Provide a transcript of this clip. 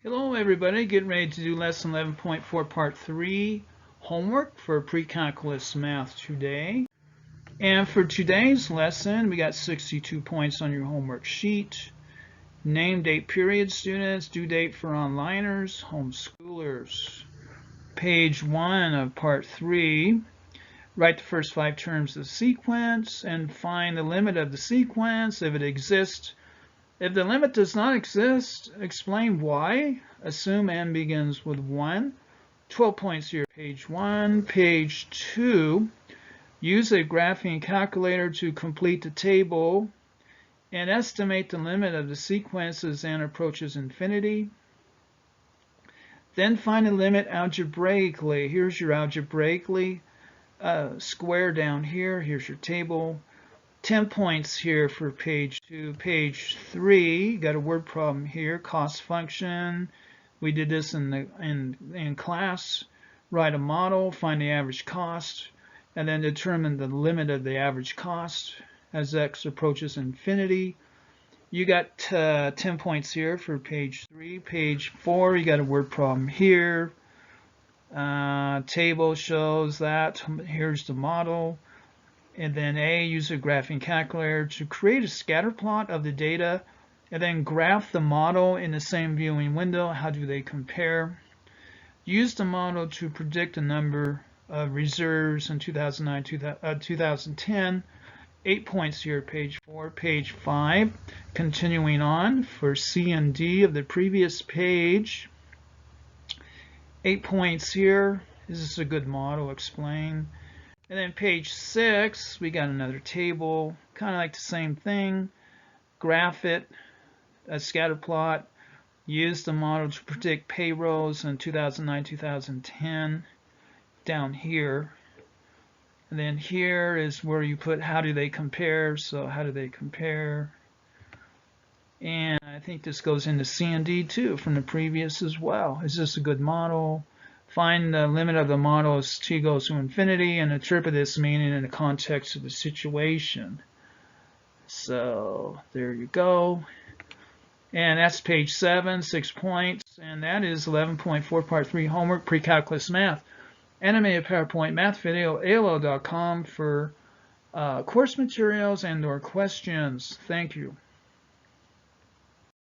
Hello everybody, getting ready to do lesson 11.4 part 3 homework for pre-calculus math today. And for today's lesson, we got 62 points on your homework sheet. Name, date, period, students, due date for onliners, homeschoolers. Page 1 of part 3, write the first 5 terms of the sequence and find the limit of the sequence if it exists. If the limit does not exist, explain why. Assume n begins with 1. 12 points here. Page 1. Page 2. Use a graphing calculator to complete the table and estimate the limit of the sequence as n approaches infinity. Then find the limit algebraically. Here's your algebraically square down here. Here's your table. 10 points here for page 2. Page 3, got a word problem here, cost function. We did this in class. Write a model, find the average cost, and then determine the limit of the average cost as x approaches infinity. You got 10 points here for page 3. Page 4, you got a word problem here. Table shows that. Here's the model. And then A, use a graphing calculator to create a scatter plot of the data and then graph the model in the same viewing window. How do they compare? Use the model to predict the number of reserves in 2010. 8 points here, page 4. Page 5, continuing on for C and D of the previous page. 8 points here. Is this a good model? Explain. And then page 6, we got another table, kind of like the same thing. Graph it, a scatter plot. Use the model to predict payrolls in 2009-2010 down here. And then here is where you put how do they compare. So how do they compare? And I think this goes into C and D too from the previous as well. Is this a good model? Find the limit of the model as t goes to infinity and interpret this meaning in the context of the situation. So there you go. And that's page 7, 6 points. And that is 11.4 part 3 homework pre-calculus math. Animated PowerPoint Math Video, AOL.com for course materials and or questions. Thank you.